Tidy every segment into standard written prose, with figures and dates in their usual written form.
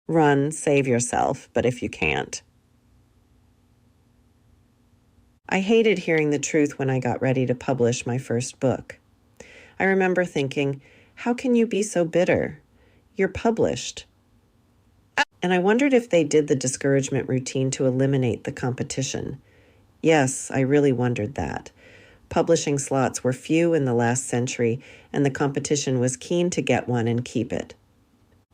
Run, save yourself, but if you can't. I hated hearing the truth when I got ready to publish my first book. I remember thinking, how can you be so bitter? You're published. And I wondered if they did the discouragement routine to eliminate the competition. Yes, I really wondered that. Publishing slots were few in the last century, and the competition was keen to get one and keep it.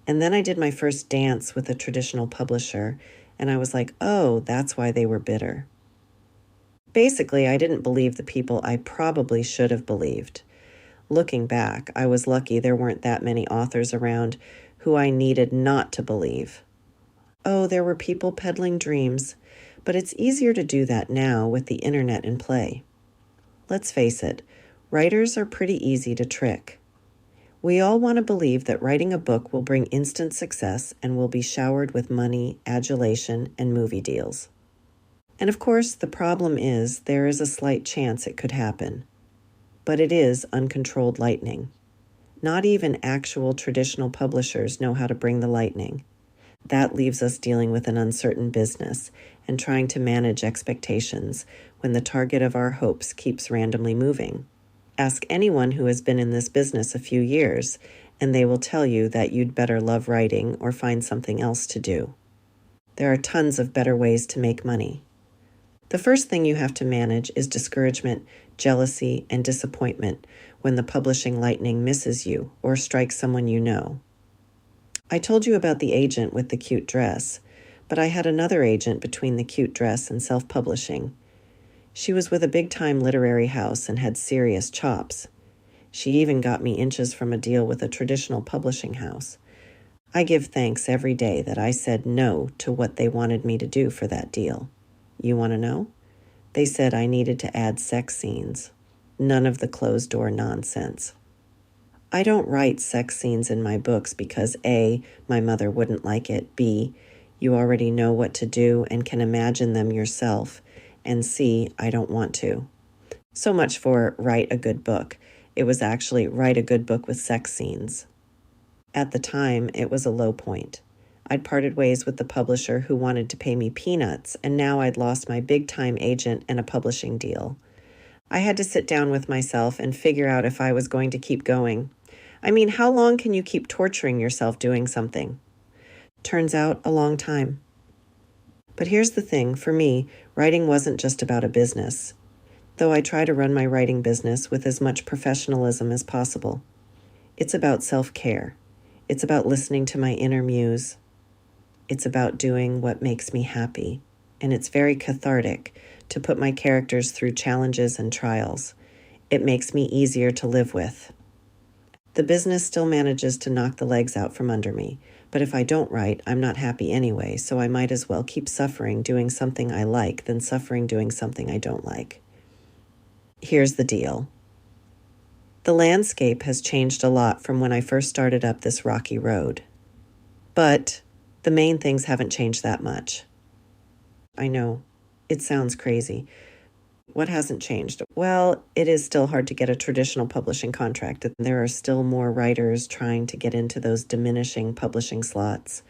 And then I did my first dance with a traditional publisher, and I was like, oh, that's why they were bitter. Basically, I didn't believe the people I probably should have believed. Looking back, I was lucky there weren't that many authors around who I needed not to believe. Oh, there were people peddling dreams, but it's easier to do that now with the internet in play. Let's face it, writers are pretty easy to trick. We all want to believe that writing a book will bring instant success and will be showered with money, adulation, and movie deals. And of course, the problem is there is a slight chance it could happen. But it is uncontrolled lightning. Not even actual traditional publishers know how to bring the lightning. That leaves us dealing with an uncertain business and trying to manage expectations when the target of our hopes keeps randomly moving. Ask anyone who has been in this business a few years, and they will tell you that you'd better love writing or find something else to do. There are tons of better ways to make money. The first thing you have to manage is discouragement, jealousy, and disappointment when the publishing lightning misses you or strikes someone you know. I told you about the agent with the cute dress, but I had another agent between the cute dress and self-publishing. She was with a big-time literary house and had serious chops. She even got me inches from a deal with a traditional publishing house. I give thanks every day that I said no to what they wanted me to do for that deal. You want to know? They said I needed to add sex scenes. None of the closed-door nonsense. I don't write sex scenes in my books because A, my mother wouldn't like it, B, you already know what to do and can imagine them yourself, and C, I don't want to. So much for write a good book. It was actually write a good book with sex scenes. At the time, it was a low point. I'd parted ways with the publisher who wanted to pay me peanuts, and now I'd lost my big-time agent and a publishing deal. I had to sit down with myself and figure out if I was going to keep going. I mean, how long can you keep torturing yourself doing something? Turns out, a long time. But here's the thing, for me, writing wasn't just about a business, though I try to run my writing business with as much professionalism as possible. It's about self-care. It's about listening to my inner muse. It's about doing what makes me happy, and it's very cathartic to put my characters through challenges and trials. It makes me easier to live with. The business still manages to knock the legs out from under me, but if I don't write, I'm not happy anyway, so I might as well keep suffering doing something I like than suffering doing something I don't like. Here's the deal. The landscape has changed a lot from when I first started up this rocky road. But the main things haven't changed that much. I know, it sounds crazy. What hasn't changed? Well, it is still hard to get a traditional publishing contract. There are still more writers trying to get into those diminishing publishing slots.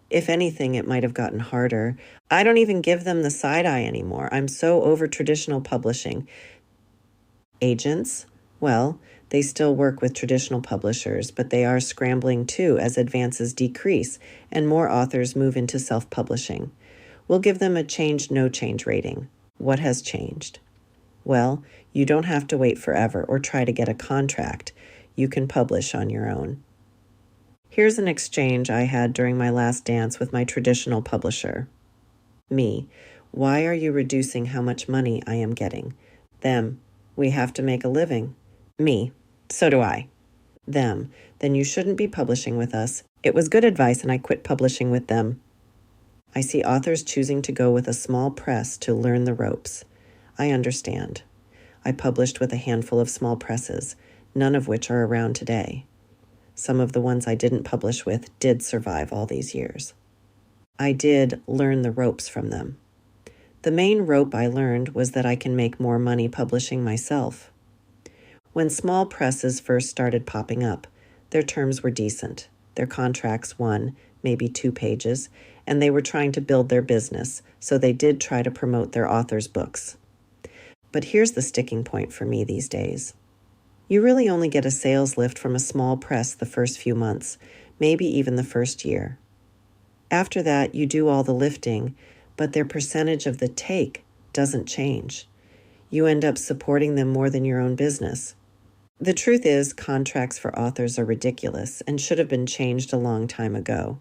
If anything, it might have gotten harder. I don't even give them the side eye anymore. I'm so over traditional publishing. Agents? Well, they still work with traditional publishers, but they are scrambling too as advances decrease and more authors move into self-publishing. We'll give them a change, no change rating. What has changed? Well, you don't have to wait forever or try to get a contract. You can publish on your own. Here's an exchange I had during my last dance with my traditional publisher. Me, why are you reducing how much money I am getting? Them, we have to make a living. Me, so do I. Them, then you shouldn't be publishing with us. It was good advice and I quit publishing with them. I see authors choosing to go with a small press to learn the ropes. I understand. I published with a handful of small presses, none of which are around today. Some of the ones I didn't publish with did survive all these years. I did learn the ropes from them. The main rope I learned was that I can make more money publishing myself. When small presses first started popping up, their terms were decent. Their contracts, one, maybe 2 pages, and they were trying to build their business, so they did try to promote their author's books. But here's the sticking point for me these days. You really only get a sales lift from a small press the first few months, maybe even the first year. After that, you do all the lifting, but their percentage of the take doesn't change. You end up supporting them more than your own business. The truth is, contracts for authors are ridiculous and should have been changed a long time ago.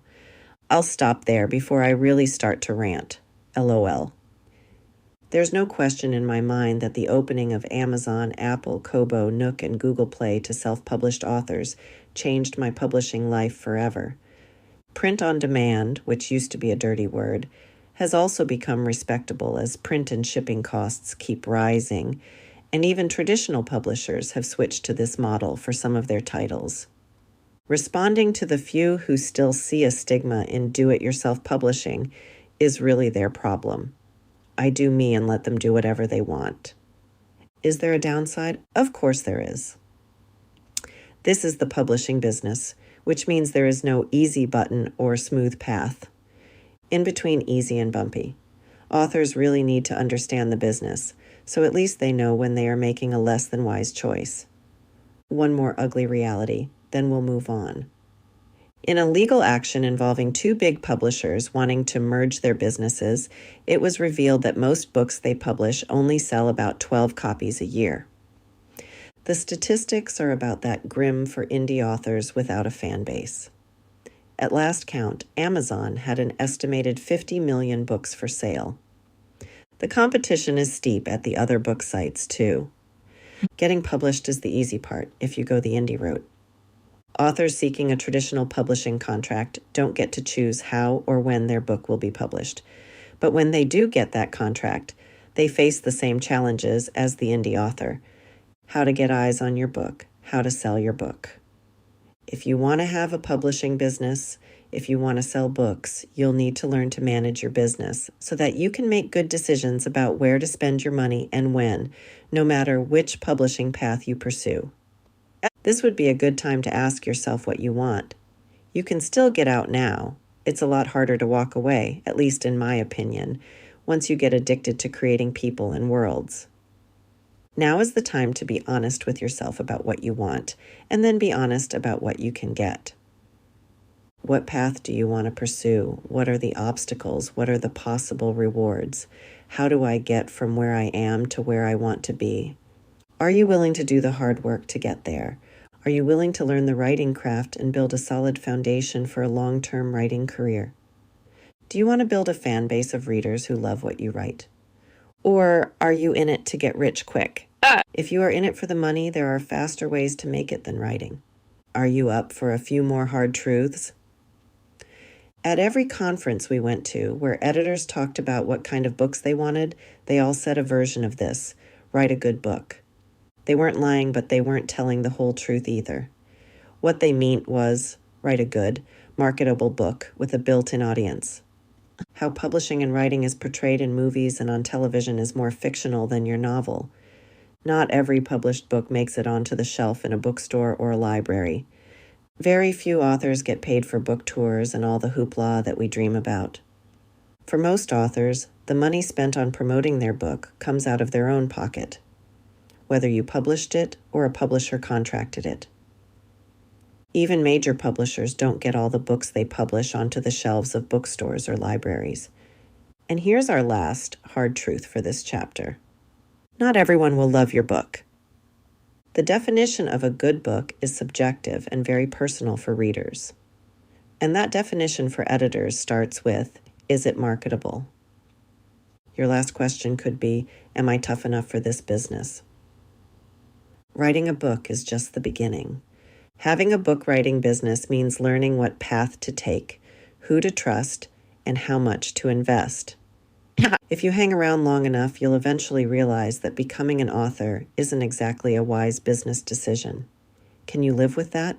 I'll stop there before I really start to rant. LOL. There's no question in my mind that the opening of Amazon, Apple, Kobo, Nook, and Google Play to self-published authors changed my publishing life forever. Print on demand, which used to be a dirty word, has also become respectable as print and shipping costs keep rising, and even traditional publishers have switched to this model for some of their titles. Responding to the few who still see a stigma in do-it-yourself publishing is really their problem. I do me and let them do whatever they want. Is there a downside? Of course there is. This is the publishing business, which means there is no easy button or smooth path. In between easy and bumpy. Authors really need to understand the business, so at least they know when they are making a less than wise choice. One more ugly reality, then we'll move on. In a legal action involving 2 big publishers wanting to merge their businesses, it was revealed that most books they publish only sell about 12 copies a year. The statistics are about that grim for indie authors without a fan base. At last count, Amazon had an estimated 50 million books for sale. The competition is steep at the other book sites, too. Getting published is the easy part if you go the indie route. Authors seeking a traditional publishing contract don't get to choose how or when their book will be published. But when they do get that contract, they face the same challenges as the indie author. How to get eyes on your book, how to sell your book. If you want to have a publishing business, if you want to sell books, you'll need to learn to manage your business so that you can make good decisions about where to spend your money and when, no matter which publishing path you pursue. This would be a good time to ask yourself what you want. You can still get out now. It's a lot harder to walk away, at least in my opinion, once you get addicted to creating people and worlds. Now is the time to be honest with yourself about what you want, and then be honest about what you can get. What path do you want to pursue? What are the obstacles? What are the possible rewards? How do I get from where I am to where I want to be? Are you willing to do the hard work to get there? Are you willing to learn the writing craft and build a solid foundation for a long-term writing career? Do you want to build a fan base of readers who love what you write? Or are you in it to get rich quick? If you are in it for the money, there are faster ways to make it than writing. Are you up for a few more hard truths? At every conference we went to, where editors talked about what kind of books they wanted, they all said a version of this: write a good book. They weren't lying, but they weren't telling the whole truth either. What they meant was, write a good, marketable book with a built-in audience. How publishing and writing is portrayed in movies and on television is more fictional than your novel. Not every published book makes it onto the shelf in a bookstore or a library. Very few authors get paid for book tours and all the hoopla that we dream about. For most authors, the money spent on promoting their book comes out of their own pocket, whether you published it or a publisher contracted it. Even major publishers don't get all the books they publish onto the shelves of bookstores or libraries. And here's our last hard truth for this chapter. Not everyone will love your book. The definition of a good book is subjective and very personal for readers. And that definition for editors starts with, is it marketable? Your last question could be, am I tough enough for this business? Writing a book is just the beginning. Having a book writing business means learning what path to take, who to trust, and how much to invest. If you hang around long enough, you'll eventually realize that becoming an author isn't exactly a wise business decision. Can you live with that?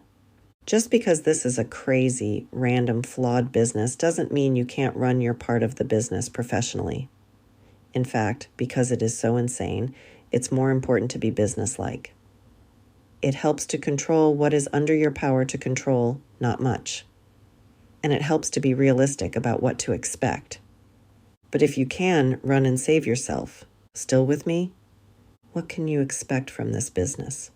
Just because this is a crazy, random, flawed business doesn't mean you can't run your part of the business professionally. In fact, because it is so insane, it's more important to be businesslike. It helps to control what is under your power to control, not much. and it helps to be realistic about what to expect. But if you can run and save yourself, still with me? What can you expect from this business?